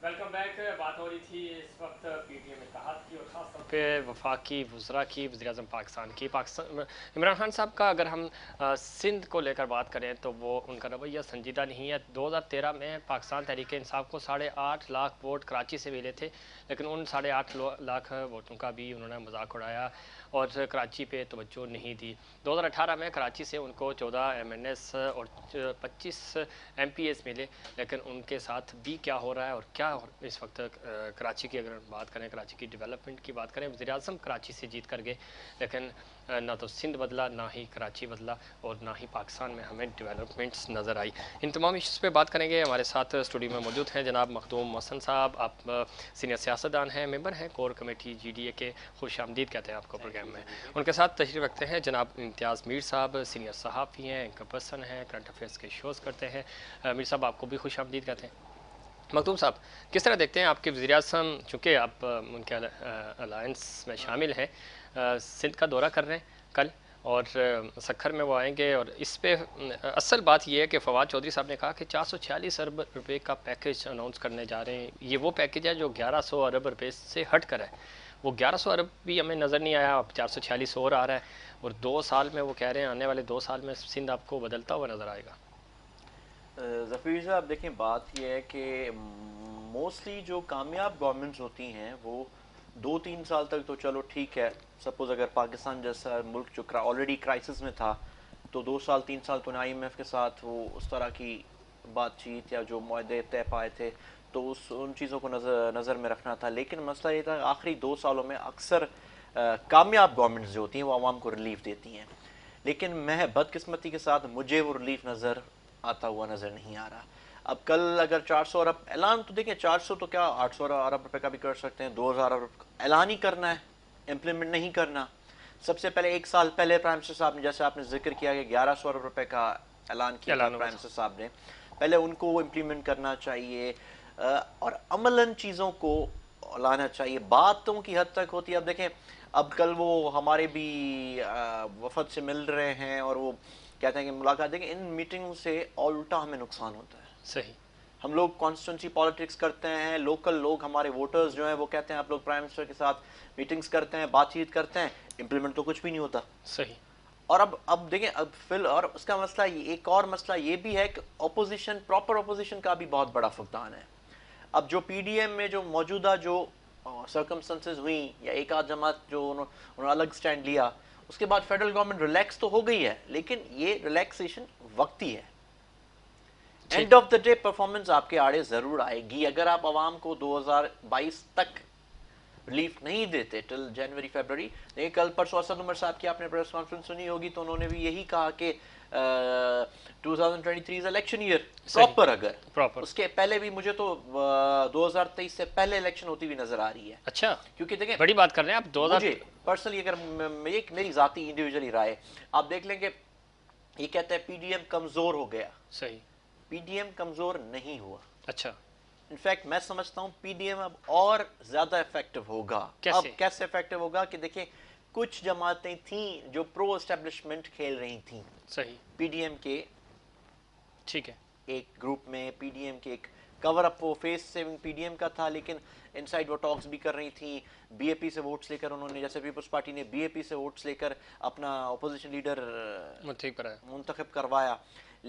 Welcome back. बात हो रही थी इस वक्त पीटीएम इत्तेहाद की और ख़ास तौर पे वफाकी वज़रा की, वज़ीर-ए-आज़म पाकिस्तान की। पाकिस्तान इमरान खान साहब का अगर हम सिंध को लेकर बात करें तो वो उनका रवैया संजीदा नहीं है। 2013 में पाकिस्तान तहरीक इंसाफ को 8.5 लाख वोट कराची से मिले थे, लेकिन उन 8.5 लाख वोटों का भी उन्होंने मजाक उड़ाया और कराची पे तवज्जो नहीं दी। 2018 में कराची से उनको 14 एमएनएस और 25 एमपीएस मिले, लेकिन उनके साथ भी क्या हो रहा है और क्या इस वक्त कराची की अगर बात करें, कराची की डेवलपमेंट की बात करें, वज़ीर-ए-आज़म कराची से जीत कर गए, लेकिन ना तो सिंध बदला, ना ही कराची बदला और ना ही पाकिस्तान में हमें डेवलपमेंट्स नज़र आई। इन तमाम इश्यूज़ पे बात करेंगे। हमारे साथ स्टूडियो में मौजूद हैं जनाब मखदूम मोहसन साहब। आप सीनियर सियासतदान हैं, मेंबर हैं कोर कमेटी GDA के। खुश आमदीद कहते हैं आपको प्रोग्राम में। उनके साथ तशरीफ़ रखते हैं जनाब इम्तियाज़ मीर साहब, सीनियर सहाफ़ी हैं, एंकर पर्सन हैं, करंट अफेयर्स के शोज़ करते हैं। मीर साहब आपको भी खुश आमदीद कहते हैं। मखदूम साहब, किस तरह देखते हैं आपके वज़ीर-ए-आज़म, चूँकि आप उनके अलायंस में शामिल हैं, सिंध का दौरा कर रहे हैं कल और सक्खर में वो आएंगे और इस पे असल बात ये है कि फवाद चौधरी साहब ने कहा कि 446 अरब रुपए का पैकेज अनाउंस करने जा रहे हैं। ये वो पैकेज है जो 1100 अरब रुपए से हट कर है। वो 1100 अरब भी हमें नज़र नहीं आया, अब 446 और आ रहा है और 2 साल में वो कह रहे हैं आने वाले 2 साल में सिंध आपको बदलता हुआ नज़र आएगा। ज़फ़ीर साहब देखें, बात यह है कि मोस्टली जो कामयाब गवर्नमेंट्स होती हैं वो 2-3 साल तक तो चलो ठीक है। सपोज़ अगर पाकिस्तान जैसा मुल्क जो ऑलरेडी क्राइसिस में था तो 2-3 साल तो IMF के साथ वो उस तरह की बातचीत या जो मुआहदे तय पाए थे तो उन चीज़ों को नज़र में रखना था। लेकिन मसला ये था आखिरी 2 सालों में अक्सर कामयाब गवर्नमेंट्स जो होती हैं वो आवाम को रिलीफ देती हैं, लेकिन मैं बदकिस्मती के साथ मुझे वो रिलीफ नज़र आता हुआ नज़र नहीं आ रहा। अब कल अगर 400 अरब ऐलान, तो देखें 400 तो क्या 800 अरब रुपए का भी कर सकते हैं, 2000 अरब ऐलान ही करना है, इम्प्लीमेंट नहीं करना। सबसे पहले 1 साल पहले प्राइम मिनिस्टर साहब ने, जैसे आपने जिक्र किया कि 1100 अरब रुपए का ऐलान किया था प्राइम मिनिस्टर साहब ने, पहले उनको वो इम्प्लीमेंट करना चाहिए और अमलन चीज़ों को लाना चाहिए। बातों की हद तक होती है। अब देखें, अब कल वो हमारे भी वफद से मिल रहे हैं और वो कहते हैं कि मुलाकात, देखें इन मीटिंग से उल्टा हमें नुकसान होता है। सही। हम लोग कॉन्स्टिट्यूंसी पॉलिटिक्स करते हैं, लोकल लोग हमारे वोटर्स जो हैं वो कहते हैं आप लोग प्राइम मिनिस्टर के साथ मीटिंग्स करते हैं, बातचीत करते हैं, इम्प्लीमेंट तो कुछ भी नहीं होता। सही। और अब देखें, अब फिर और उसका मसला, एक और मसला ये भी है कि अपोजिशन, प्रॉपर अपोजिशन का भी बहुत बड़ा फुकदान है। अब जो PDM में जो मौजूदा जो सर्कमस्टेंसेस हुई या एक आध जमात जो उन्होंने अलग स्टैंड लिया, उसके बाद फेडरल गवर्नमेंट रिलैक्स तो हो गई है, लेकिन ये रिलैक्सेशन वक्ती है। End of the day performance आपके आड़े जरूर आएगी अगर आप आवाम को 2022 तक रिलीफ नहीं देते टिल जनवरी फरवरी। देखिए कल परसों असद उमर साहब की आपने प्रेस कॉन्फ्रेंस सुनी होगी, तो उन्होंने भी यही कहा कि 2023 इज इलेक्शन ईयर प्रॉपर। अगर प्रॉपर उसके पहले भी मुझे तो 2023 से पहले इलेक्शन होती हुई नजर आ रही है। अच्छा, क्योंकि देखें, बड़ी बात कर रहे हैं आप। 2000 मुझे पर्सनली, अगर मेरी जाती इंडिविजुअली राय, आप देख लेंगे ये कहते हैं PDM कमजोर हो गया। सही। PDM कमजोर नहीं हुआ। अच्छा, इनफैक्ट मैं समझता हूं PDM अब और ज्यादा इफेक्टिव होगा। कैसे? अब कैसे इफेक्टिव होगा कि देखिए, कुछ जमातें थीं जो प्रो एस्टेब्लिशमेंट खेल रही थीं सही। PDM के ठीक है। एक ग्रुप में। PDM के एक कवर अप, वो फेस सेविंग PDM का था, लेकिन इनसाइड वो टॉक्स भी कर रही थी। BAP से वोट्स लेकर उन्होंने, जैसे पीपल्स पार्टी ने BAP से वोट्स लेकर अपना अपोजिशन लीडर मुंतखब करवाया।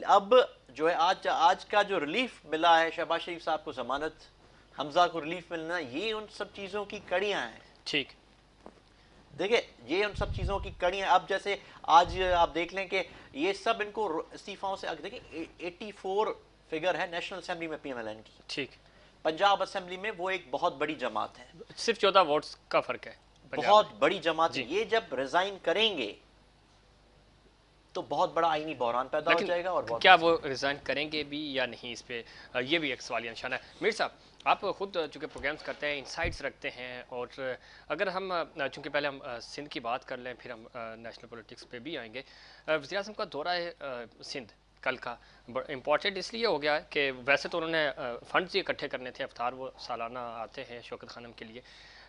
अब जो है आज का जो रिलीफ मिला है, शहबाज शरीफ साहब को जमानत, हमजा को रिलीफ मिलना, ये उन सब चीज़ों की कड़ियाँ हैं। ठीक। देखिए, ये उन सब चीज़ों की कड़ियाँ। अब जैसे आज आप देख लें कि ये सब इनको इस्तीफाओं से, देखिए 84 फिगर है नेशनल असेंबली में PMLN की। ठीक। पंजाब असेंबली में वो एक बहुत बड़ी जमात है, सिर्फ 14 वोट्स का फर्क है, बहुत बड़ी जमात है। ये जब रिजाइन करेंगे तो बहुत बड़ा आईनी बहरान पैदा हो जाएगा। और बहुत क्या वो रिजाइन करेंगे भी या नहीं, इस पे ये भी एक सवालिया निशान है। मीर साहब, आप खुद चूँकि प्रोग्राम्स करते हैं, इनसाइट्स रखते हैं, और अगर हम चूँकि पहले हम सिंध की बात कर लें, फिर हम नेशनल पॉलिटिक्स पे भी आएंगे। वज़ीर-ए-आज़म का दौरा है सिंध कल का, इम्पॉर्टेंट इसलिए हो गया है कि वैसे तो उन्होंने फंड्स इकट्ठे करने थे, अफ्तार वो सालाना आते हैं शौकत खानम के लिए,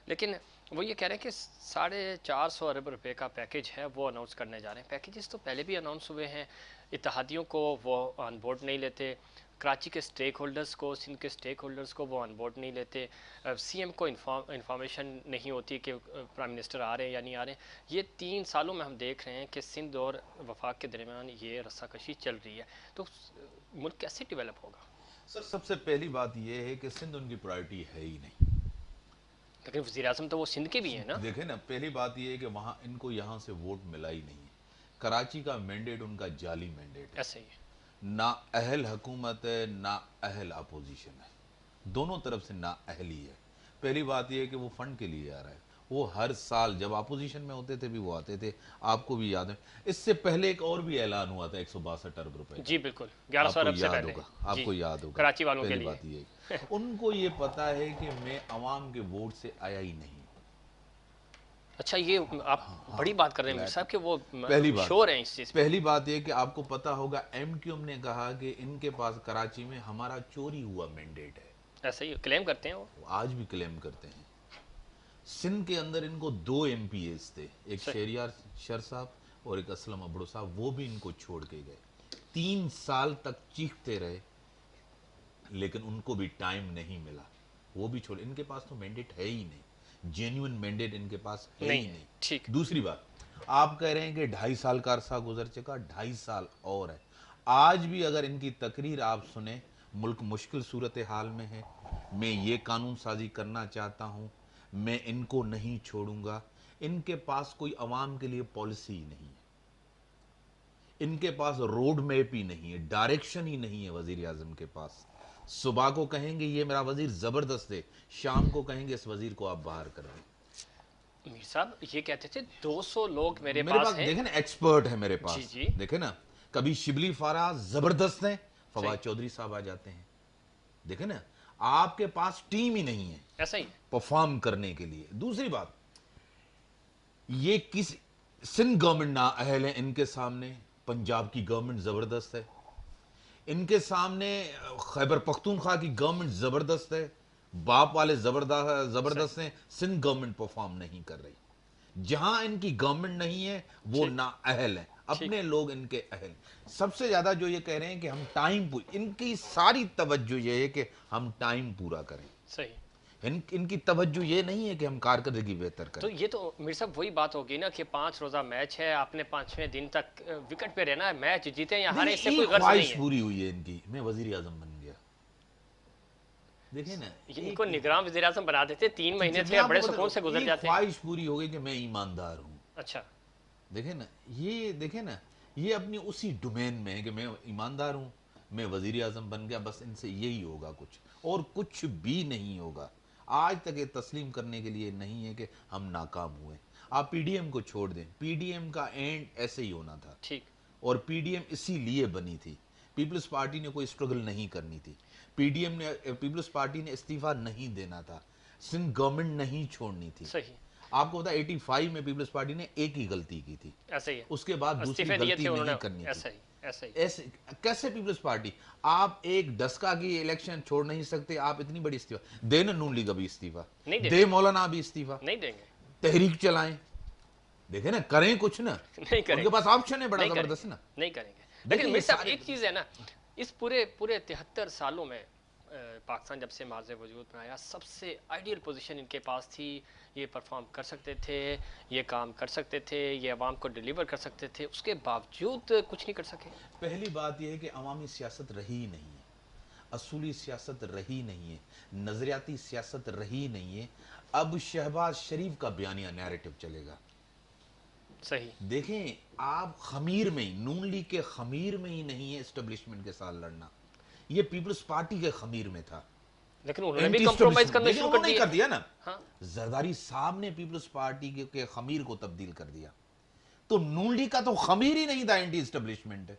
लेकिन वो ये कह रहे हैं कि 450 अरब रुपए का पैकेज है वो अनाउंस करने जा रहे हैं। पैकेजेस तो पहले भी अनाउंस हुए हैं, इत्तेहादियों को वो ऑन बोर्ड नहीं लेते, कराची के स्टेक होल्डर्स को, सिंध के स्टेक होल्डर्स को वो ऑन बोर्ड नहीं लेते, सीएम को इंफॉर्मेशन नहीं होती कि प्राइम मिनिस्टर आ रहे हैं या नहीं आ रहे हैं। ये 3 सालों में हम देख रहे हैं कि सिंध और वफाक के दरमियान ये रस्साकशी चल रही है। तो मुल्क कैसे डेवलप होगा? सर सबसे पहली बात यह है कि सिंध उनकी प्रायोरिटी है ही नहीं। लेकिन वज़ीर आज़म तो वो सिंध के भी हैं ना। देखें ना, पहली बात यह है कि वहाँ इनको यहाँ से वोट मिला ही नहीं है। कराची का मैंडेट उनका जाली मैंडेट है, ऐसे ही है। ना अहल हुकूमत है ना अहल अपोजिशन है, दोनों तरफ से ना अहली है। पहली बात यह है कि वो फंड के लिए आ रहा है। वो हर साल जब अपोजिशन में होते थे भी वो आते थे, आपको भी याद है। इससे पहले एक और भी ऐलान हुआ था 162 अरब रुपए का। जी बिल्कुल, 1100 अरब से पहले। आपको याद होगा कराची वालों के पहली लिए। बात ये है उनको ये पता है कि मैं अवाम के वोट से आया ही नहीं। अच्छा, ये आप बड़ी बात कर रहे हैं मीर साहब कि वो पहली बात श्योर हैं इस चीज़ पे। पहली बात ये कि आपको पता होगा एमक्यूएम ने कहा कि इनके पास कराची में हमारा चोरी हुआ मैंडेट है। ऐसे ही क्लेम करते हैं वो। आज भी क्लेम करते हैं। सिंध के अंदर इनको 2 एमपीएस थे, एक शहरियार शर साहब और एक असलम अबड़ो साहब, वो भी इनको छोड़ के गए। 3 साल तक चीखते रहे लेकिन उनको भी टाइम नहीं मिला, वो भी छोड़। इनके पास तो मैंडेट है ही नहीं, जेन्युइन मैंडेट इनके पास है ही नहीं। ठीक। दूसरी बात, आप कह रहे हैं कि 2.5 साल का अरसा गुजर चुका, 2.5 साल और है। आज भी अगर इनकी तकरीर आप सुने, मुल्क मुश्किल सूरत हाल में है, मैं ये कानून साजी करना चाहता हूँ, मैं इनको नहीं छोड़ूंगा। इनके पास कोई अवाम के लिए पॉलिसी ही नहीं है, इनके पास रोड मैप ही नहीं है, डायरेक्शन ही नहीं है वजीर आजम के पास। सुबह को कहेंगे ये मेरा वजीर जबरदस्त है, शाम को कहेंगे इस वजीर को आप बाहर कर दें। मीर साहब ये कहते थे 200 लोग मेरे पास पास हैं। देखे ना, एक्सपर्ट है मेरे पास। जी जी। देखे ना, कभी शिबली फारा जबरदस्त है, फवाद चौधरी साहब आ जाते हैं। देखे ना, आपके पास टीम ही नहीं है ऐसा ही परफॉर्म करने के लिए। दूसरी बात, ये किस सिंध गवर्नमेंट ना अहल है इनके सामने, पंजाब की गवर्नमेंट जबरदस्त है इनके सामने, खैबर पख्तूनख्वा की गवर्नमेंट जबरदस्त है, बाप वाले जबरदस्त हैं। सिंध गवर्नमेंट परफॉर्म नहीं कर रही। जहां इनकी गवर्नमेंट नहीं है वो ना अहल है, अपने लोग इनके अहल। सबसे ज्यादा जो ये कह रहे हैं कि हम टाइम, इनकी सारी तवज्जो ये है कि हम टाइम पूरा करें। सही। इनकी तवज्जो ये नहीं है कि हम कारकर्दगी बेहतर करें। तो ये तो मीर साहब वही बात होगी ना कि 5 रोजा मैच है, आपने 5वें दिन तक विकेट पे रहना है, मैच जीते या हारे इससे कोई गर्ज नहीं ख्वाहिश है। पूरी हुई है इनकी, मैं वजीर आजम बन गया। देखे ना, इनको निगरान वज़ीर आज़म बना देते, 3 महीने थे बड़े सुकून से गुजर जाते। ख्वाहिश पूरी हो गई कि मैं ईमानदार हूँ। अच्छा, देखे ना, देखे ना, ये अपनी उसी डोमेन में है कि मैं ईमानदार हूँ, मैं वजीर आजम बन गया, बस इनसे यही होगा, कुछ और कुछ भी नहीं होगा। आज तक ये तस्लीम करने के लिए नहीं है कि हम नाकाम हुए। आप पीडीएम को छोड़ दें, पीडीएम का एंड ऐसे ही होना था। ठीक। और पीडीएम इसीलिए बनी थी, पीपल्स पार्टी ने कोई स्ट्रगल नहीं करनी थी, पीपल्स पार्टी ने इस्तीफा नहीं देना था, सिंध गवर्नमेंट नहीं छोड़नी थी। सही। आपको पता 85 में पीपल्स पार्टी ने एक ही गलती की थी, ऐसे ही है। उसके बाद दूसरी इस्तीफे दिए गलती थे नहीं उन्होंने, करनी थी। ऐसा ही ऐसा ही। ऐसे कैसे पीपल्स पार्टी, आप एक डस्का की इलेक्शन छोड़ नहीं सकते, आप इतनी बड़ी इस्तीफा दे ना, नून लीग अभी इस्तीफा नहीं दे, देंगे। मौलाना अभी इस्तीफा नहीं देंगे। तहरीक चलाएं, देखे ना, करें कुछ ना, नहीं करेंगे। उनके पास ऑप्शन है बड़ा नहीं जबरदस्त करेंगे। ना। नहीं करेंगे। देखिए, लेकिन मीर साहब सारे- एक चीज़ है ना, इस पूरे 73 सालों में पाकिस्तान जब से मार्ज़ वजूद में आया, सबसे आइडियल पोजीशन इनके पास थी। ये परफॉर्म कर सकते थे, ये काम कर सकते थे, ये अवाम को डिलीवर कर सकते थे, उसके बावजूद कुछ नहीं कर सके। पहली बात यह है कि अवामी सियासत रही ही नहीं है, असूली सियासत रही नहीं है, नजरियाती सियासत रही नहीं है। अब शहबाज शरीफ का बयानिया नैरेटिव चलेगा। सही। देखें, आप खमीर में ही, नून लीग के खमीर में ही नहीं है एस्टेब्लिशमेंट के साथ लड़ना, ये पीपल्स पार्टी के खमीर में था। लेकिन उन्होंने भी कॉम्प्रोमाइज करना शुरू कर कर दिया ना। हाँ। जरदारी साहब ने पीपल्स पार्टी के खमीर को तब्दील कर दिया। तो नून लीग का तो खमीर ही नहीं था एंटी एस्टेब्लिशमेंट है,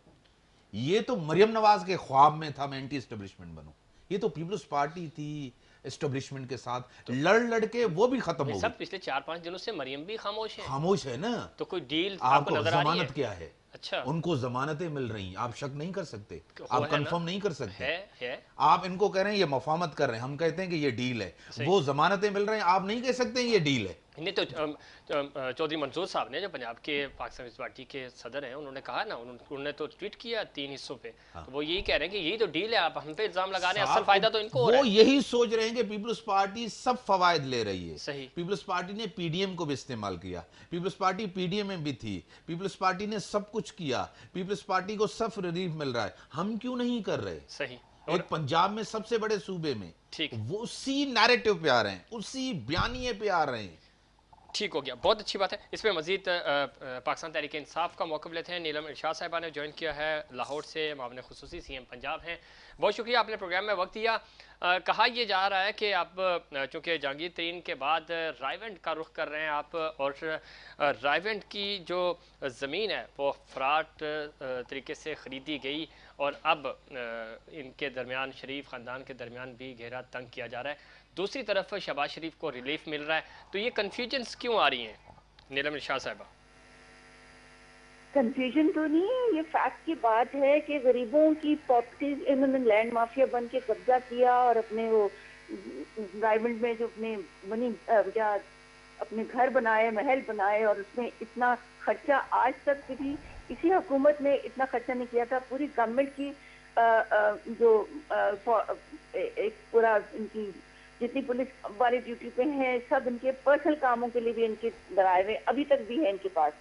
ये तो मरियम नवाज के ख्वाब में था मैं एंटी एस्टेब्लिशमेंट बनूं। ये तो पीपल्स पार्टी थी एस्टेब्लिशमेंट के साथ लड़ के वो भी खत्म हो सब गई। पिछले 4-5 दिनों से मरियम भी खामोश है। खामोश है ना। तो कोई डील आपको आपको नजर आ रही है? जमानत क्या है? अच्छा। उनको जमानतें मिल रही हैं, आप शक नहीं कर सकते, हो आप है कंफर्म ना? नहीं कर सकते। है। आप इनको कह रहे हैं ये मफामत कर रहे हैं, हम कहते हैं कि ये डील है, वो जमानतें मिल रहे हैं, आप नहीं कह सकते ये डील है। नहीं तो चौधरी मंसूर साहब ने जो पंजाब के पाकिस्तान पीपल्स पार्टी के सदर हैं उन्होंने कहा ना, उन्होंने तो ट्वीट किया 3 हिस्सों पे। तो वो यही कह रहे हैं कि यही तो डील है, आप हम पे इल्जाम लगा रहे हैं, असल साहब, फायदा तो इनको हो रहा वो है। यही सोच रहे हैं कि पीपल्स पार्टी सब फवायद ले रही है। सही। पीपल्स पार्टी ने पीडीएम को भी इस्तेमाल किया, पीपल्स पार्टी पीडीएम में भी थी, पीपल्स पार्टी ने सब कुछ किया, पीपल्स पार्टी को सब रिलीफ मिल रहा है, हम क्यों नहीं कर रहे? सही। एक पंजाब में सबसे बड़े सूबे में ठीक। वो उसी नैरेटिव पे आ रहे हैं, उसी बयानिए पे आ रहे हैं। ठीक हो गया, बहुत अच्छी बात है। इसमें मजीद पाकिस्तान तहरीक इंसाफ का मौक़िफ़ लेते हैं। नीलम इरशाद साहिबा ने ज्वाइन किया है लाहौर से, मामले खुसूसी सीएम पंजाब हैं। बहुत शुक्रिया, आपने प्रोग्राम में वक्त दिया। कहा यह जा रहा है कि आप चूँकि जहांगीर तरीन के बाद रायवेंड का रुख कर रहे हैं आप, और रायवेंड की जो ज़मीन है वो फ्राट तरीके से ख़रीदी गई, और अब इनके दरमियान, शरीफ ख़ानदान के दरमियान भी घेरा तंग किया जा रहा है। दूसरी तरफ शहबाज शरीफ को रिलीफ मिल रहा है, तो ये कन्फ्यूजन्स क्यों आ रही हैं नीलम इरशाद साहिबा? कंफ्यूजन तो नहीं है, ये फैक्ट की बात है कि गरीबों की प्रॉपर्टीज इन्होंने लैंड माफिया बन के कब्जा किया, और अपने वो रायवेंड में जो अपने बनी क्या अपने घर बनाए, महल बनाए, और उसमें इतना खर्चा आज तक भी किसी हुकूमत ने इतना खर्चा नहीं किया था। पूरी गवर्नमेंट की जो एक पूरा इनकी जितनी पुलिस वाले ड्यूटी पे हैं, सब इनके पर्सनल कामों के लिए भी इनके बनाए हुए अभी तक भी है इनके पास।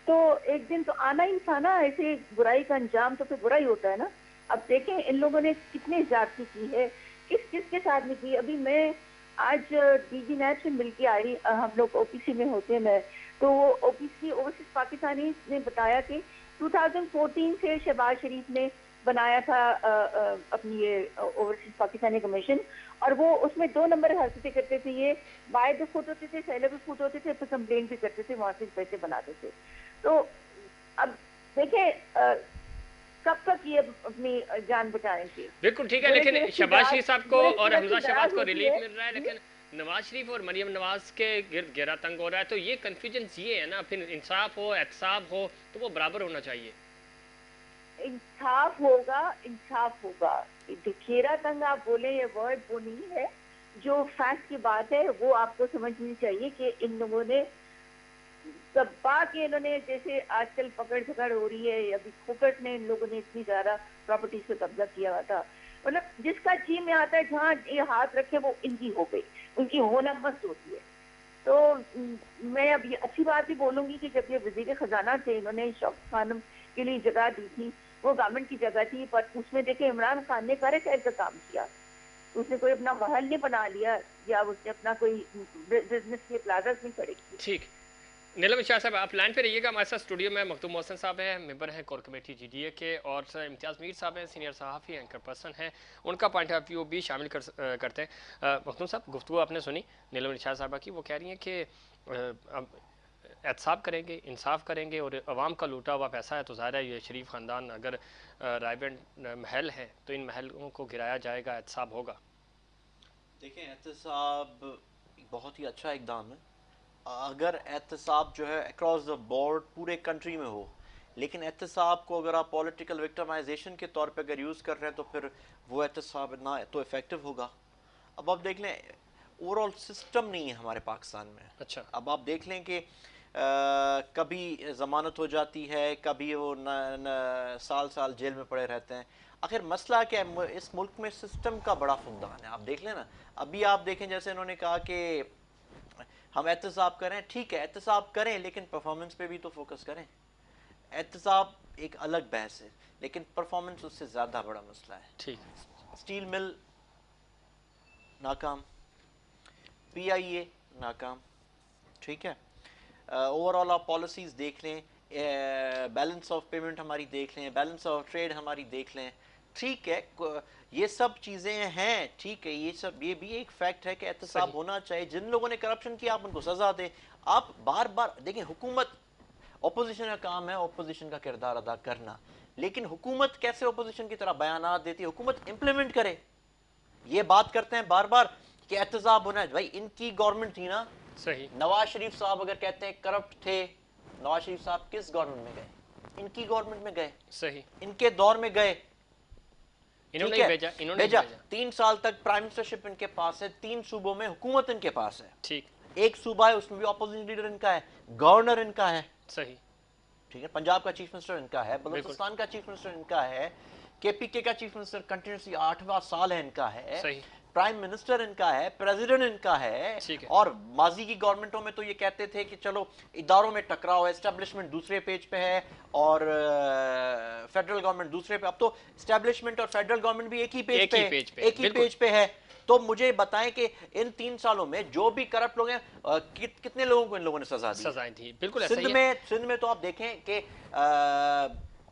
तो एक दिन तो आना ही था ना, ऐसे बुराई का अंजाम तो फिर बुरा ही होता है ना। अब देखें इन लोगों ने कितनी ज्यादती की है, किस किस के साथ में की। अभी मैं आज डीजी नैब से मिलके आई, हम लोग ओपीसी में होते हैं, मैं तो वो ओपीसी ओवरसीज पाकिस्तानी ने बताया कि 2014 से शहबाज शरीफ ने बनाया था अपनी ये ओवरसीज पाकिस्तानी कमीशन, और वो उसमें 2 नंबर हरकतें करते थे। ये बाय द फुट होते थे, सेलेबल फुट होते थे, फिर कंप्लेन भी करते थे, वहां से पैसे बनाते थे। तो अब देखें कब तक ये अपनी जान बचाएंगे। बिल्कुल ठीक है, लेकिन शहबाज शरीफ साहब को और हमजा शहबाज को रिलीफ मिल रहा है, लेकिन नवाज शरीफ और मरियम नवाज के गिर्द घेरा तंग हो रहा है। तो ये कन्फ्यूजन ये है ना, फिर इंसाफ हो, एहतसाब हो, तो वो बराबर होना चाहिए। इंसाफ होगा, इंसाफ होगा। घेरा तंग आप बोले, ये वर्ड वो नहीं है, जो फैक्ट की बात है वो आपको समझनी चाहिए कि इन लोगों ने दबा के, इन्होंने जैसे आजकल पकड़ झगड़ हो रही है, अभी खोकट ने इन लोगों ने इतनी ज्यादा प्रॉपर्टीज पे कब्जा किया हुआ था, मतलब जिसका जी में आता है जहाँ ये हाथ रखे वो इनकी हो गई, उनकी होना मस्त होती है। तो मैं अब ये अच्छी बात भी बोलूंगी कि जब ये वजीर खजाना थे, इन्होंने शौकत खानम के लिए जगह दी थी, वो गवर्नमेंट की जगह थी, पर उसमें देखे इमरान खान ने कार्य का काम किया। उसने कोई अपना महल नहीं बना लिया, या उसने अपना कोई बिजनेस के प्लाजा नहीं खड़े किए। ठीक। नीलम इरशाद साहब, आप लाइन पे रहिएगा। हमारे साथ स्टूडियो में मखदूम मोहसिन साहब हैं, मेंबर हैं कोर कमेटी जीडीए के, और इम्तियाज़ मीर साहब हैं, सीनियर सहाफ़ी एंकर पर्सन हैं, उनका पॉइंट ऑफ व्यू भी शामिल करते हैं। मखदूम साहब, गुफ्तगू आपने सुनी नीलम इरशाद साहबा की, वो कह रही हैं कि अब एहतसाब करेंगे, इंसाफ करेंगे, और अवाम का लूटा हुआ पैसा है तो ज़ाहिर है ये शरीफ ख़ानदान, अगर रायवेंड महल है तो इन महलों को गिराया जाएगा, एहतसाब होगा। देखें, एहतसाब बहुत ही अच्छा इकदाम है। अगर एहतसाब जो है अक्रॉस द बोर्ड पूरे कंट्री में हो, लेकिन एहतसाब को अगर आप पॉलिटिकल विक्टिमाइजेशन के तौर पे अगर यूज़ कर रहे हैं तो फिर वो एहतसाब ना तो इफेक्टिव होगा। अब आप देख लें, ओवरऑल सिस्टम नहीं है हमारे पाकिस्तान में। अच्छा। अब आप देख लें कि कभी ज़मानत हो जाती है, कभी वो साल साल जेल में पड़े रहते हैं। आखिर मसला क्या है, इस मुल्क में सिस्टम का बड़ा फुकदान है। आप देख लें ना, अभी आप देखें जैसे इन्होंने कहा कि हम एहतसाब करें, ठीक है एहतसाब करें, लेकिन परफॉर्मेंस पे भी तो फोकस करें। एहतसाब एक अलग बहस है, लेकिन परफॉर्मेंस उससे ज़्यादा बड़ा मसला है। ठीक। स्टील मिल नाकाम, पीआईए नाकाम, ठीक है। ओवरऑल आप पॉलिसीज देख लें, बैलेंस ऑफ पेमेंट हमारी देख लें, बैलेंस ऑफ ट्रेड हमारी देख लें, ठीक है ये सब चीज़ें हैं, ठीक है ये भी एक फैक्ट है कि एहतसाब होना चाहिए। जिन लोगों ने करप्शन किया आप उनको सजा दें। आप बार बार देखें, हुकूमत, अपोजिशन का काम है अपोजिशन का किरदार अदा करना, लेकिन हुकूमत कैसे अपोजिशन की तरह बयानात देती है, हुकूमत इंप्लीमेंट करे। ये बात करते हैं बार बार कि एहतसाब होना है, भाई इनकी गवर्नमेंट थी ना। सही। नवाज शरीफ साहब अगर कहते हैं करप्ट थे, नवाज शरीफ साहब किस गवर्नमेंट में गए? इनकी गवर्नमेंट में गए, सही, इनके दौर में गए, इन्होंने भेजा, इन्होंने भेजा। 3 साल तक प्राइम मिनिस्टरशिप इनके पास है, 3 सूबों में हुकूमत इनके पास है। ठीक। एक सूबा है उसमें भी ऑपोजिशन लीडर इनका है, गवर्नर इनका है, सही, ठीक है, पंजाब का चीफ मिनिस्टर इनका है, बलूचिस्तान का चीफ मिनिस्टर इनका है, केपीके का चीफ मिनिस्टर कंटिन्यूसली 8वां साल है इनका है, सही, प्राइम मिनिस्टर इनका है, प्रेसिडेंट इनका है। ठीक है। और माजी की गवर्नमेंटों में तो ये कहते थे कि चलो इदारों में टकराव है, एस्टेब्लिशमेंट दूसरे पेज पे है और फेडरल गवर्नमेंट दूसरे पे। अब तो एस्टेब्लिशमेंट और फेडरल गवर्नमेंट भी एक ही पेज पे है। तो मुझे बताएं कि इन 3 सालों में जो भी करप्ट लोग हैं, कितने लोगों को इन लोगों ने सजाएं दी? बिल्कुल ऐसा ही है। सिंध में तो आप देखें कि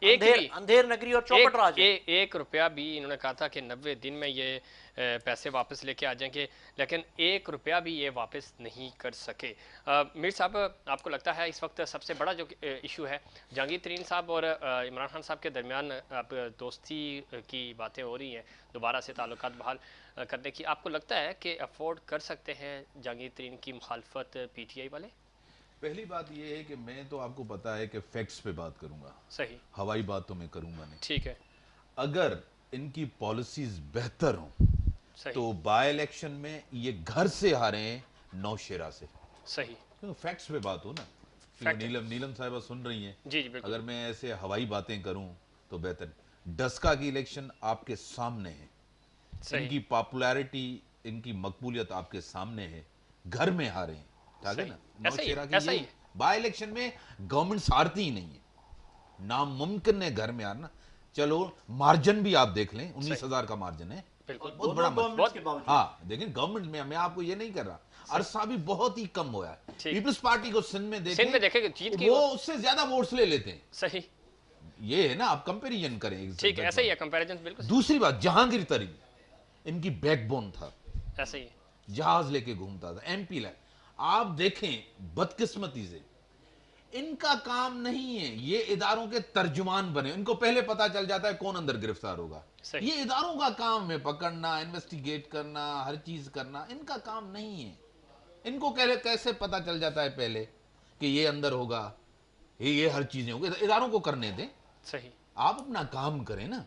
एक अंधेर नगरी और चौपट राज है। 1 रुपया भी इन्होंने कहा था कि 90 दिन में ये पैसे वापस लेके आ जाएंगे, लेकिन 1 रुपया भी ये वापस नहीं कर सके। मीर साहब, आपको लगता है इस वक्त सबसे बड़ा जो इशू है, जहांगीर तरीन साहब और इमरान खान साहब के दरमियान अब दोस्ती की बातें हो रही हैं, दोबारा से ताल्लुकात बहाल करने की, आपको लगता है कि अफोर्ड कर सकते हैं जहांगीर तरीन की मुखालफत पीटीआई वाले? पहली बात ये है कि मैं तो आपको पता है कि फैक्ट्स पे बात करूंगा, सही, हवाई बात तो मैं करूंगा नहीं। ठीक है, अगर इनकी पॉलिसीज बेहतर हों सही, तो बाय इलेक्शन में ये घर से हारे हैं नौशेरा से। सही, क्योंकि फैक्ट्स पे बात हो ना। Fact है। नीलम साहिबा सुन रही हैं, जी जी बिल्कुल, अगर मैं ऐसे हवाई बातें करूं तो बेहतर। डस्का की इलेक्शन आपके सामने है, सही, इनकी पॉपुलैरिटी, इनकी मकबूलियत आपके सामने है, घर में हारे हैं, ठीक है सही, ना। ऐसा ही है, नौशेरा ऐसा की ही है। बाय इलेक्शन में गवर्नमेंट हारती ही नहीं है, नामुमकिन है घर में हारना। चलो मार्जिन भी आप देख लें, 19,000 का मार्जिन है, बिल्कुल, बहुत बड़ा गवर्नमेंट्स के बावजूद। हाँ, लेकिन गवर्नमेंट में मैं आपको ये नहीं कर रहा, अरसा भी बहुत ही कम हुआ है। ठीक। पीपल्स पार्टी को सिंध में सिंध में देखेंगे जीत की वो उससे ज्यादा वोट्स ले लेते हैं। सही, ये है ना, आप कंपैरिजन करें एक ठीक है, से। ऐसा ही है, कंपैरिजन बिल्कुल दूसरी बात, जहांगीर तरीन इनकी बैकबोन था, ऐसा ही है। जहाज लेके घूमता था एमपी ला। आप देखें बदकिस्मती से इनका काम नहीं है ये इदारों के तर्जुमान बने, इनको पहले पता चल जाता है कौन अंदर गिरफ्तार होगा। सही। ये इदारों का काम है पकड़ना, इन्वेस्टिगेट करना, हर चीज करना, इनका काम नहीं है। इनको कैसे पता चल जाता है पहले कि ये अंदर होगा, ये हर चीजें होगी, इदारों को करने दें, सही, आप अपना काम करें ना।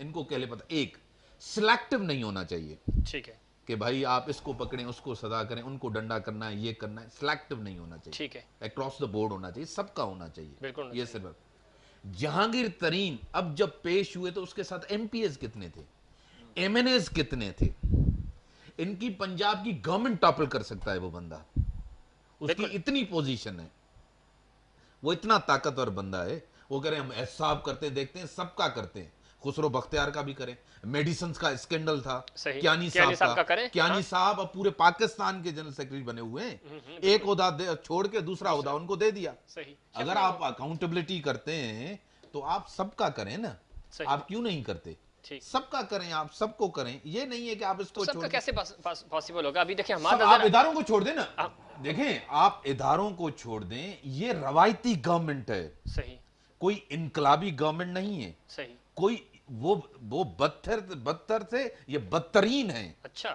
इनको पहले पता, एक सिलेक्टिव नहीं होना चाहिए ठीक है, कि भाई आप इसको पकड़ें, उसको सजा करें, उनको डंडा करना है, ये करना है, सिलेक्टिव नहीं होना चाहिए, ठीक है, अक्रॉस द बोर्ड होना चाहिए, सबका होना चाहिए, बिल्कुल होना ये सिर्फ। जहांगीर तरीन अब जब पेश हुए तो उसके साथ एमपीएस कितने थे, एमएनएस कितने थे। इनकी पंजाब की गवर्नमेंट टॉपल कर सकता है वो बंदा, उसकी इतनी पोजीशन है, वो इतना ताकतवर बंदा है। वो करें हम एहसाब करते हैं, देखते हैं, सबका करते हैं, खुसरो बख्तियार का भी करें, मेडिसिन का स्कैंडल था, सही, कियानी कियानी साहब साहब का करें, कियानी हाँ। साहब अब पूरे पाकिस्तान के जनरल सेक्रेटरी बने हुए हैं, एक ओहदा छोड़ के दूसरा ओहदा उनको दे दिया। सही, अगर आप अकाउंटेबिलिटी करते हैं तो आप सबका करें ना, सही, आप क्यों नहीं करते? ठीक। सबका करें, आप सबको करें, ये नहीं है कि आप इसको तो सबका छोड़ कैसे पॉसिबल होगा? अभी देखिए सब हमारा आप इदारों को छोड़ दें ना। देखें, आप इदारों को छोड़ दें, ये रवायती गवर्नमेंट है, सही, कोई इनकलाबी गवर्नमेंट नहीं है, सही, कोई वो बदतर से ये बदतरीन है। अच्छा,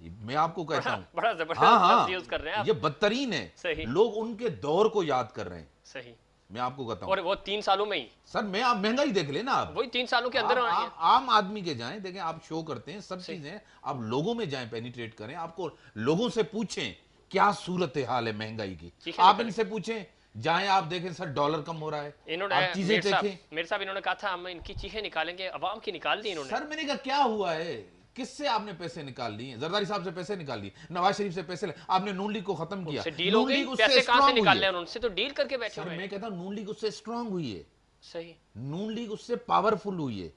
मैं आपको कहता हूं, बड़ा जबरदस्त हाँ लफ्ज़ यूज कर रहे हैं आप। ये बदतरीन है। सही। लोग उनके दौर को याद कर रहे हैं। सही, मैं आपको कहता हूं और वो 3 सालों में ही, सर, मैं आप महंगाई देख लेना, आप वही 3 सालों के अंदर आम आदमी के जाएं, देखें, आप शो करते हैं सब चीजें, आप लोगों में जाएं, पेनिट्रेट करें, आपको लोगों से पूछें क्या सूरत हाल है महंगाई की, ठीक है, आप इनसे पूछें, जाएं आप देखें सर डॉलर कम हो रहा है, इन्होंने आप चीजें देखें। मेरे साहब इन्होंने कहा था हम इनकी चीखें निकालेंगे, अवाम की निकाल दी इन्होंने। सर मैंने कहा क्या हुआ है, किससे आपने पैसे निकाल लिए? जरदारी साहब से पैसे निकाल लिए, नवाज शरीफ से पैसे आपने नून लीग को खत्म किया, उससे डील हो गई, पैसे कहां से निकाल रहे हैं? उनसे तो डील करके बैठे हुए हैं। मैं कहता हूं नून लीग उससे स्ट्रांग हुई है, सही, नून लीग उससे पावरफुल हुई है।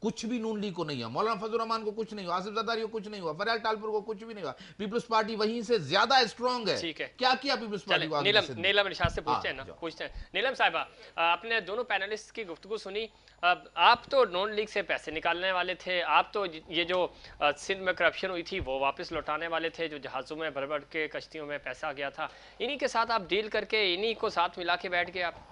कुछ भी नून लीग को नहीं हुआ, मौलाना फजल रहमान को कुछ नहीं हुआ, आसिफ जरदारी को कुछ नहीं हुआ, फरियाद टालपुर को कुछ भी नहीं हुआ। पीपल्स पार्टी वहीं से ज्यादा स्ट्रांग है। ठीक है, क्या किया पीपल्स पार्टी को? नीलम निशात से पूछते हैं ना, पूछते हैं। नीलम साहिबा, आपने दोनों पैनलिस्ट की गुफ्तगू सुनी, आप तो नॉन लीग से पैसे निकालने वाले थे, आप तो ये जो सिंध में करप्शन हुई थी वो वापस लौटाने वाले थे, जो जहाज़ों में भर भर के कश्तियों में पैसा गया था, इन्हीं के साथ आप डील करके इन्हीं को साथ मिला के बैठ गए आप।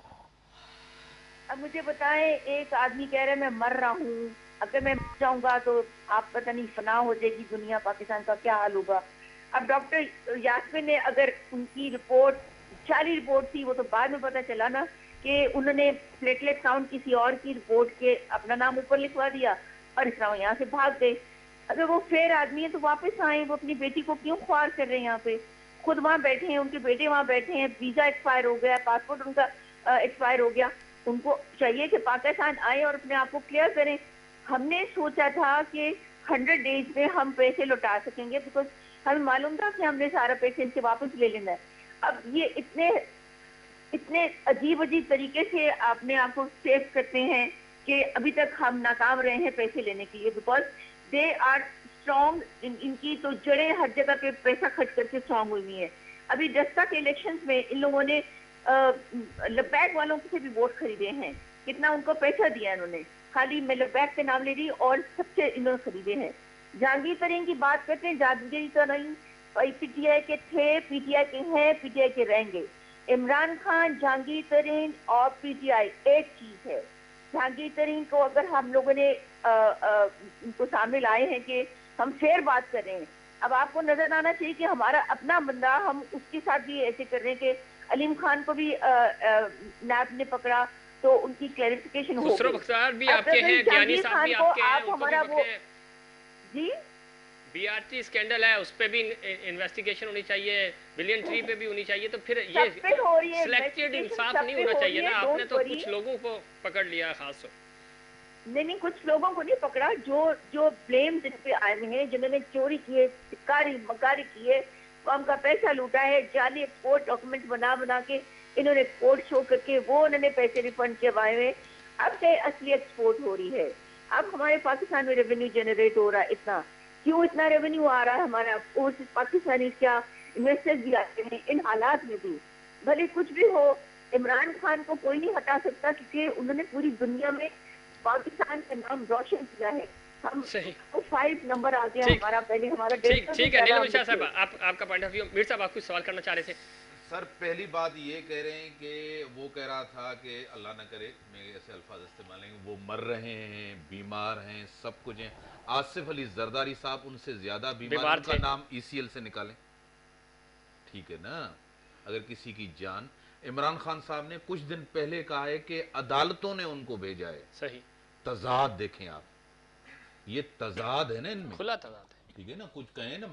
अब मुझे बताएं, एक आदमी कह रहा है मैं मर रहा हूँ, अगर मैं मर जाऊंगा तो आप पता नहीं फना हो जाएगी दुनिया, पाकिस्तान का क्या हाल होगा। अब डॉक्टर यास्मीन ने, अगर उनकी रिपोर्ट जाली रिपोर्ट थी, वो तो बाद में पता चला ना कि उन्होंने प्लेटलेट काउंट किसी और की रिपोर्ट के अपना नाम ऊपर लिखवा दिया और इस तरह वो यहाँ से भाग गए। अगर वो फेयर आदमी है तो वापस आए, वो अपनी बेटी को क्यों ख्वार कर रहे हैं यहाँ पे? खुद वहाँ बैठे हैं, उनके बेटे वहाँ बैठे हैं, वीजा एक्सपायर हो गया, पासपोर्ट उनका एक्सपायर हो गया, उनको चाहिए कि पाकिस्तान आए और अपने आप को क्लियर करें। हमने सोचा था कि 100 डेज में हम पैसे लौटा सकेंगे, बिकॉज हमें मालूम था कि हमने सारा पैसे इनसे वापस ले लेना है। अब ये इतने इतने अजीब अजीब तरीके से अपने आप को सेव करते हैं कि अभी तक हम नाकाम रहे हैं पैसे लेने के लिए, बिकॉज दे आर स्ट्रॉन्ग। इनकी तो जड़ें हर जगह पे पैसा खर्च करके स्ट्रॉन्ग हुई है। अभी दस्ता के इलेक्शंस में इन लोगों ने लब्बैक वालों से भी वोट खरीदे हैं। कितना उनको पैसा दिया इन्होंने, खाली मैं लब्बैक के नाम ले रही, और सबसे इन्होंने खरीदे हैं। जहांगीर तरीन की बात करते हैं, जहांगीर तरीन पीटीआई के थे, पीटीआई के हैं, पीटीआई के रहेंगे। इमरान खान, जहांगीर तरीन और पीटीआई एक चीज है। जहांगीर तरीन को अगर हम लोगों ने उनको सामने लाए हैं कि हम फेयर बात कर रहे हैं, अब आपको नजर आना चाहिए कि हमारा अपना बंदा, हम उसके साथ भी ऐसे कर रहे हैं कि अलीम खान को भी नैब ने पकड़ा तो उनकी क्लैरिफिकेशन हो खुसरो गई। बख्तियार भी अब आपके अगर हैं, ज्ञानी जहांगीर साहब भी खान को आपके हैं, आप उनको भी हमारा वो पकड़े हैं। जी बीआरटी स्कैंडल है, उस पे भी इन्वेस्टिगेशन होनी चाहिए, बिलियन ट्री पे भी होनी चाहिए। तो फिर ये सब पे हो रही है सिलेक्टेड investigation, इंसाफ सब नहीं पे होना हो चाहिए रही ना। है, आपने don't तो worry। कुछ लोगों को पकड़ लिया खास। नहीं, कुछ लोगों को नहीं पकड़ा, जो ब्लेम जिन पे आए हुए हैं, जिन्होंने चोरी किए, कारी मकारी किए, कौम का पैसा लूटा है, जाली एक्सपोर्ट डॉक्यूमेंट बना बना के इन्होंने एक्सपोर्ट शो करके वो उन्होंने पैसे रिफंड करवाए हुए। अब से असली एक्सपोर्ट हो रही है। अब हमारे पाकिस्तान में रेवेन्यू जनरेट हो रहा है। इतना क्यों इतना रेवेन्यू आ रहा है हमारा? ओवरसीज पाकिस्तानी क्या इन्वेस्टर्स भी आते हैं इन हालात में भी। भले कुछ भी हो, इमरान खान को कोई नहीं हटा सकता, क्योंकि उन्होंने पूरी दुनिया में पाकिस्तान का नाम रोशन किया है। हम सही। तो 5 नंबर आ गया ठीक। हमारा, पहले हमारा ठीक 150 ठीक से है ज्यादा नीलम हम शाह थे। साहब, आपका पॉइंट ऑफ व्यू। मीर साहब आप कुछ सवाल करना चाह रहे थे। सर पहली बात ये कह रहे हैं कि वो कह रहा था कि अल्लाह ना करे मैं ऐसे अल्फाज इस्तेमाल नहीं, वो मर रहे हैं, बीमार हैं, सब कुछ हैं। आसिफ अली जरदारी साहब उनसे ज्यादा बीमार बीमार उनका थे। नाम ईसीएल से निकालें, ठीक है ना। अगर किसी की जान, इमरान खान साहब ने कुछ दिन पहले कहा है कि अदालतों ने उनको भेजा है। सही, तजाद देखें आप, ये तजाद है ना इनमें, खुला तजाद है। ठीक है ना। कुछ कहें ना,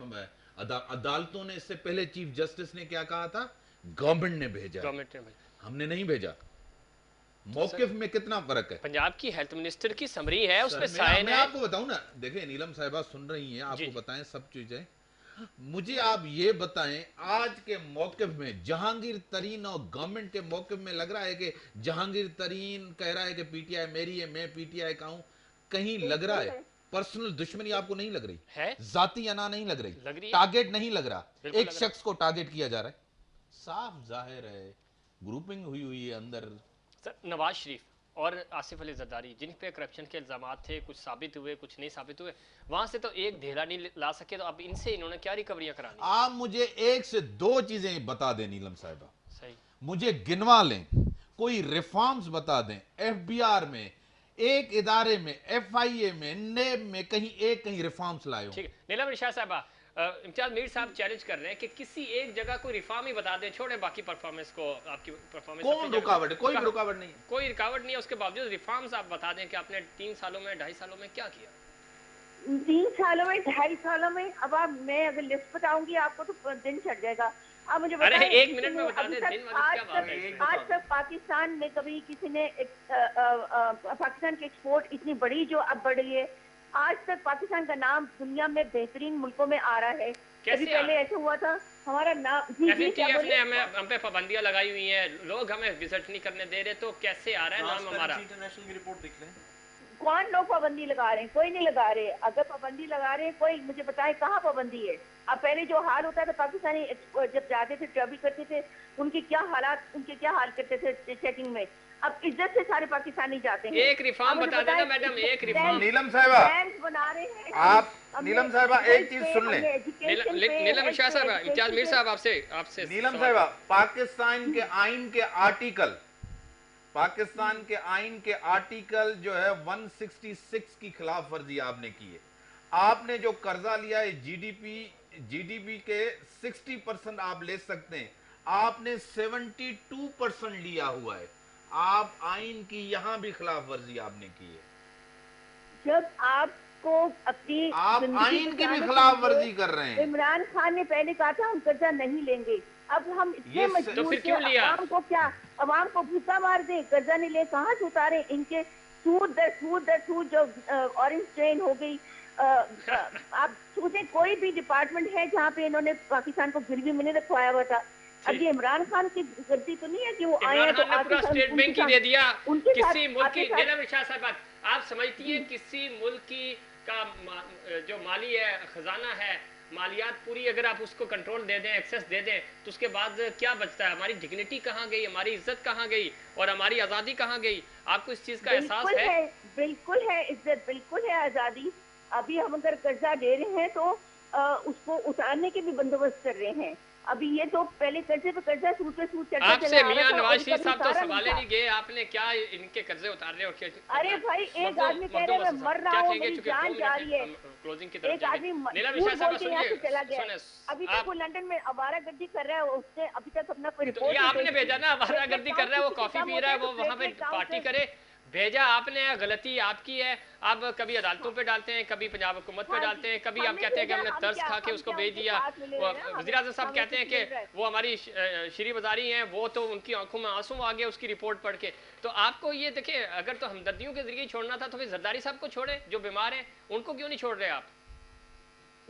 अदालतों ने, इससे पहले चीफ जस्टिस ने क्या कहा था, गवर्नमेंट ने भेजा है, गवर्नमेंट ने भेजा। हमने नहीं भेजा। मौकिफ में कितना फर्क है। पंजाब की हेल्थ मिनिस्टर की समरी है, उस पे सर, साइन मैं है। आपको बताऊं ना, देखिए नीलम साहिबा सुन रही हैं, जी। आपको बताएं सब चीजें। मुझे आप ये बताएं, आज के मौकिफ में जहांगीर तरीन और गवर्नमेंट के मौकिफ में लग रहा है कि जहांगीर तरीन कह रहा है कि पीटीआई मेरी है, मैं पीटीआई का हूं, कहीं लग रहा है पर्सनल दुश्मनी आपको नहीं लग रही है? जाती अना नहीं लग रही, लग रही है। टारगेट नहीं लग रहा, बिल्कुल एक लग रहा शख्स को टारगेट किया जा रहा है, साफ जाहिर है ग्रुपिंग हुई है अंदर। सर, नवाज शरीफ और आसिफ अली जरदारी जिन पे करप्शन के इल्जाम थे, कुछ साबित हुए, कुछ नहीं साबित हुए, वहां से तो एक ढेला नहीं ला सके, तो अब इनसे इन्होंने क्या रिकवरियां करानी? आप मुझे एक से दो चीजें बता दें नीलम साहिबा, सही। मुझे गिनवा लें, कोई रिफॉर्म्स बता दें एफबीआर में, एक इदारे में, एफआईए में, नेब में, कहीं रिफॉर्म्स लाए हो। ठीक है नीलम शाह साहबा, इम्तियाज मीर साहब चैलेंज कर रहे हैं कि किसी एक जगह कोई रिफॉर्म ही बता दें, छोड़े बाकी परफॉर्मेंस को। आपकी परफॉर्मेंस कौन रुकावट है? कोई भी रुकावट नहीं है, कोई रुकावट नहीं है, उसके बावजूद रिफॉर्म्स आप बता दें कि आपने 3 सालों में, 2.5 सालों में क्या किया। 3 सालों में, 2.5 सालों में, अब आप, मैं अगर लिस्ट बताऊंगी आपको तो दिन चढ़ जाएगा। आप मुझे अरे बताएं, 1 मिनट में बता दें, दिन वाली क्या बात है। आज तक पाकिस्तान में कभी किसी ने पाकिस्तान की एक्सपोर्ट इतनी बड़ी जो अब बढ़ रही है, आज तक पाकिस्तान का नाम दुनिया में बेहतरीन मुल्कों में आ रहा है। कभी पहले ऐसा हुआ था हमारा नाम? जी जी, क्या FATF बोलिए? ने हम पे पाबंदियां लगाई हुई हैं, लोग हमें विजिट नहीं करने दे रहे, तो कैसे आ रहा है नाम हमारा? इंटरनेशनल की रिपोर्ट देख लें। कौन लोग पाबंदी लगा रहे हैं? कोई नहीं लगा रहे। अगर पाबंदी लगा रहे हैं कोई मुझे बताए कहाँ पाबंदी है। अब पहले जो हाल होता था, पाकिस्तानी जब जाते थे, ट्रैवल करते थे, उनके क्या हालात, उनके क्या हाल करते थे चेकिंग में। अब इज्जत से सारे पाकिस्तानी जाते हैं। एक रिफॉर्म बता देना मैडम, एक रिफॉर्म। नीलम साहिबा, बैंक बना रहे हैं आप नीलम साहिबा एक चीज सुन लें। नीलम शाह साहब, इम्तियाज मीर साहब आपसे नीलम साहिबा, पाकिस्तान के आइन के आर्टिकल, पाकिस्तान के आइन के आर्टिकल जो है 166 की खिलाफ वर्जी आपने की है। आपने जो कर्जा लिया है जीडीपी के 60% आप ले सकते हैं, आपने 72% लिया हुआ है। आप आइन की यहां भी खिलाफ वर्जी आपने की है। जब आपको अपनी आप जिंदगी आइन की भी बचाने के खिलाफ लिए वर्जी कर रहे हैं। इमरान खान ने पहले कहा था हम कर्जा नहीं लेंगे, अब हम इतने ये तो मजबूर फिर क्यों लिया? अवाम को क्या, अवाम को भूखा मार दे, कर्जा नहीं ले, कहाँ से उतारे? इनके सूद दर सूद जो ऑरेंज ट्रेन हो गई। आप सोचें कोई भी डिपार्टमेंट है जहाँ पे इन्होंने पाकिस्तान को गिरवी में नहीं रखवाया हुआ था। अब ये इमरान खान की गलती तो नहीं है कि वो आए इमरान हैं तो खान ने पूरा स्टेट बैंक ही दे दिया किसी मुल्क की। नीलम शाह साहब, आप समझती हैं किसी मुल्क की का जो माली है, खजाना है, मालियात पूरी अगर आप उसको कंट्रोल दे दें, एक्सेस दे दें, तो उसके बाद क्या बचता है? हमारी डिग्निटी कहाँ गई, हमारी इज्जत कहाँ गई और हमारी आज़ादी कहाँ गई? आपको इस चीज़ का एहसास है? बिल्कुल है इज्जत, बिल्कुल है आज़ादी। अभी हम अगर कर्जा ले रहे हैं तो उसको उतारने के भी बंदोबस्त कर रहे हैं। अभी ये तो पहले कर्जे पे कर्जा, सूद पे सूद चढ़ता आपसे चला आ मियां रहा था और नवाज उसका शरीफ साहब तो निस्तारा सवाले था। नहीं गए, आपने क्या इनके कर्जे उतारने और क्या? अरे भाई एक आदमी कह रहा है मैं मर रहा हूँ, मेरी जान जा रही है, क्लोजिंग की तरफ एक आदमी नीलम झूठ शाह साहब बोल के यहाँ से चला गया। सुनिए, अभी तक वो लंदन में आवारागर्दी कर रहा है, उसने अभी तक अपना कोई तो रिपोर्ट ये नहीं आपने पेश भेजा की। ना, आवारागर्दी कर रहा है, वो कॉफी पी रहा है, वो वहां पे प्लेटलेट काउंट पार्टी से- करे, भेजा आपने, गलती आपकी है। आप कभी अदालतों पे डालते हैं, कभी पंजाब हुकूमत पे हाँ डालते हैं, कभी आप हमने कहते हैं कि भेजा, हमने हम तर्स क्या- खा के हम उसको क्या भेज उनके दिया। साथ मिले हुए हैं? वज़ीर आज़म साहब हमें कहते हैं कुछ मिल रहा है। कि वो हमारी श्री बाजारी हैं, वो तो उनकी आंखों में आंसू आ गए उसकी रिपोर्ट पढ़ के। तो आपको ये देखिए, अगर तो हमदर्दियों के जरिए छोड़ना था तो फिर जरदारी साहब को छोड़े जो बीमार हैं, उनको क्यों नहीं छोड़ रहे आप?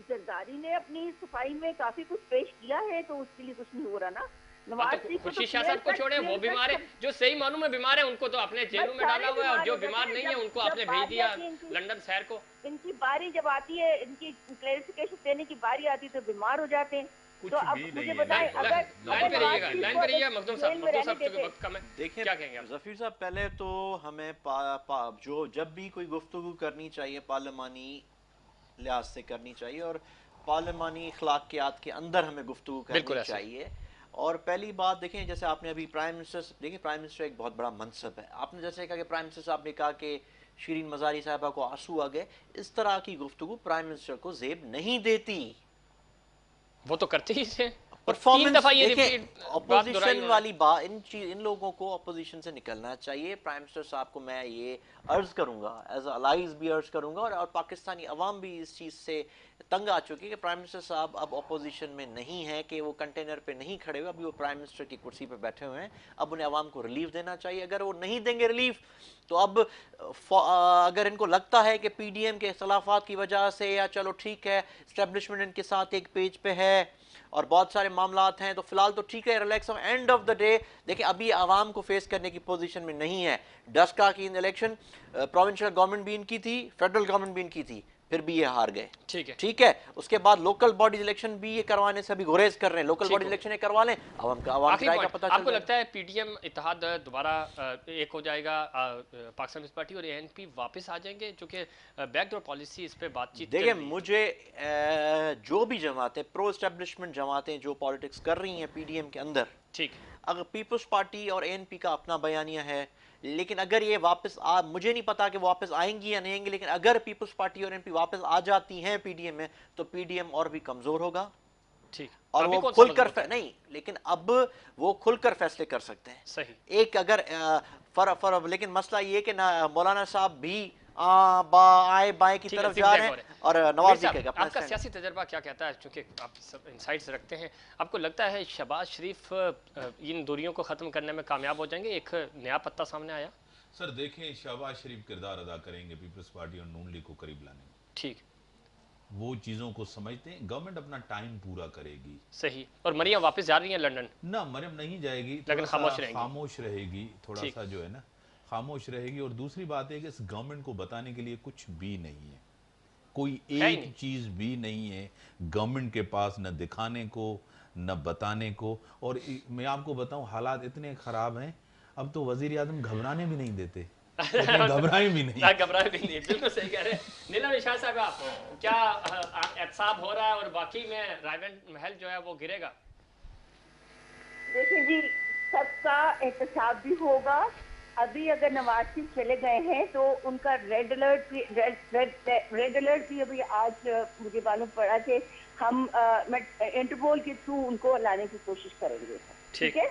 जरदारी ने अपनी सफाई में काफी कुछ पेश किया है, तो उसके लिए कुछ नहीं हो रहा ना। नवाज तो शरीफ को तो खुर्शीद शाह साहब को छोड़े, वो बीमार है, जो सही मानों में बीमार है उनको तो आपने जेलों में डाला हुआ है, और जो बीमार नहीं है उनको आपने भेज दिया लंदन शहर को। इनकी बारी जब आती है, इनकी क्लैरिफिकेशन देने की बारी आती है तो बीमार हो जाते हैं। कुछ तो अब भी नहीं मुझे है। बताएं, अगर लाइन पे रहिएगा, लाइन पे रहिएगा मखदूम साहब, मखदूम साहब चूंकि वक्त कम है, देखिए क्या कहेंगे आप? जफीर साहब, पहले तो हमें जो जब भी कोई गुफ्तगू करनी चाहिए पार्लिमानी लिहाज से करनी चाहिए, और पार्लिमानी अखलाकियात के अंदर हमें गुफ्तगू करनी चाहिए। और पहली बात देखें, जैसे आपने अभी प्राइम मिनिस्टर, देखिए प्राइम मिनिस्टर एक बहुत बड़ा मनसब है। आपने जैसे कहा कि प्राइम मिनिस्टर साहब ने कहा कि शीरीन मज़ारी साहबा को आंसू आ गए, इस तरह की गुफ्तगू प्राइम मिनिस्टर को जेब नहीं देती। वो तो करते ही थे, परफॉर्मेंस अपोजिशन वाली बात, इन लोगों को अपोजिशन से निकलना चाहिए। प्राइम मिनिस्टर साहब को मैं ये अर्ज करूंगा, एज अलाइज भी अर्ज करूंगा, और पाकिस्तानी अवाम भी इस चीज़ से तंग आ चुकी है कि प्राइम मिनिस्टर साहब अब अपोजिशन में नहीं है, कि वो कंटेनर पे नहीं खड़े हुए, अभी वो प्राइम मिनिस्टर की कुर्सी पे बैठे हुए हैं। अब उन्हें अवाम को रिलीफ देना चाहिए। अगर वो नहीं देंगे रिलीफ, तो अब अगर इनको लगता है कि PDM के इख्तलाफात की वजह से, या चलो ठीक है इस्टेब्लिशमेंट इनके साथ एक पेज पे है और बहुत सारे मामलात हैं, तो फिलहाल तो ठीक है, relax. End of the day देखिए, अभी आवाम को फेस करने की पोजीशन में नहीं है। डस्का की इलेक्शन प्रोविंशियल गवर्नमेंट भी इनकी थी, फेडरल गवर्नमेंट भी इनकी थी, फिर भी ये हार गए। ठीक है। उसके बाद लोकल बॉडी इलेक्शन भी ये करवाने से अभी गुरेज कर रहे हैं। लोकल बॉडी इलेक्शन करवा लें, आवाम का राय का पता चल। आपको लगता है PDM इत्तेहाद दोबारा एक हो जाएगा, पाकिस्तान पीपल्स पार्टी और ANP वापस आ जाएंगे, जो कि बैकडोर पॉलिसी इस पे बातचीत? देखिए, मुझे जो भी जमातें, प्रो एस्टेब्लिशमेंट जमातें जो पॉलिटिक्स कर रही हैं PDM के अंदर, ठीक, अगर पीपल्स पार्टी और ANP का अपना बयानिया है, लेकिन अगर ये वापस मुझे नहीं पता कि वापस आएंगी या नहीं आएंगी, लेकिन अगर पीपल्स पार्टी और ANP वापस आ जाती हैं PDM में, तो PDM और भी कमजोर होगा। ठीक, और वो खुलकर नहीं, लेकिन अब वो खुलकर फैसले कर सकते हैं। सही। एक अगर लेकिन मसला ये कि मौलाना साहब भी आए बाएं की तरफ जा रहे हैं, और नवाज शरीफ का आपका सियासी तजर्बा क्या कहता है, क्योंकि आप सब इनसाइट्स रखते हैं, आपको लगता है शहबाज शरीफ इन दूरियों को खत्म करने में कामयाब हो जाएंगे? एक नया पत्ता सामने आया। सर देखें, शहबाज शरीफ किरदार अदा करेंगे पीपल्स पार्टी और नून लीग को करीब लाने में। ठीक, वो चीजों को समझते हैं, गवर्नमेंट अपना टाइम पूरा करेगी। सही। और मरियम वापस जा रही है लंदन? ना, मरियम नहीं जाएगी, लेकिन खामोश रहेगी, थोड़ा सा जो है ना खामोश रहेगी। और दूसरी बात है कि इस गवर्नमेंट को बताने के लिए कुछ भी नहीं है, कोई एक चीज भी नहीं है गवर्नमेंट के पास, न दिखाने को न बताने को। और मैं आपको बताऊं, हालात इतने खराब हैं, अब तो वजीर आजम घबराने भी नहीं देते, घबराए भी नहीं। घबराए भी नहीं, बिल्कुल सही कह रहे हैं। नीलम शाह साहब, आप क्या एहसाब हो रहा है, और बाकी में रायवेंड महल जो है वो गिरेगा? देखिए जी, सबका एहतसाब भी होगा। अभी अगर नवाज शरीफ चले गए हैं तो उनका रेड अलर्ट भी अभी आज मुझे मालूम पड़ा कि हम इंटरपोल के थ्रू उनको लाने की कोशिश करेंगे। ठीक है,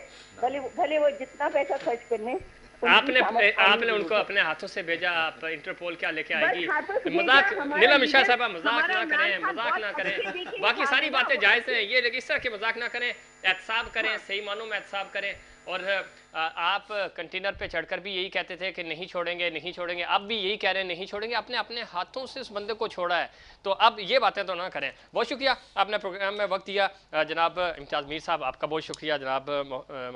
भले वो जितना पैसा खर्च करने, आपने उनको अपने हाथों से भेजा, आप इंटरपोल क्या लेके आएगी? हाथों से मजाक, भेजा, हमारा नीलम मिश्रा लीडर- साहब मजाक ना हमारा करें, इमरान खान मजाक ना बहुत करें, अच्छे देखिए, बाकी आप सारी बातें बताओ। जायज़ हैं, ये लेकिन इस तरह के मजाक ना करें, एहतसाब करें, सही मानों में एहतसाब करें। और आप कंटेनर पे चढ़कर भी यही कहते थे कि नहीं छोड़ेंगे, नहीं छोड़ेंगे, अब भी यही कह रहे हैं नहीं छोड़ेंगे। आपने अपने हाथों से उस बंदे को छोड़ा है, तो अब ये बातें तो ना करें। बहुत शुक्रिया, आपने प्रोग्राम में वक्त दिया। जनाब इम्तियाज़ मीर साहब आपका बहुत शुक्रिया, जनाब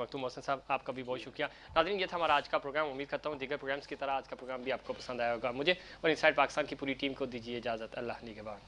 मखदूम मोहसिन साहब आपका भी बहुत शुक्रिया। नाज़रीन, ये था हमारा आज का प्रोग्राम। उम्मीद करता हूँ दीगर प्रोग्राम्स की तरह आज का प्रोग्राम भी आपको पसंद आया होगा। मुझे और इनसाइड पाकिस्तान की पूरी टीम को दीजिए इजाज़त। अल्लाह निगहबान।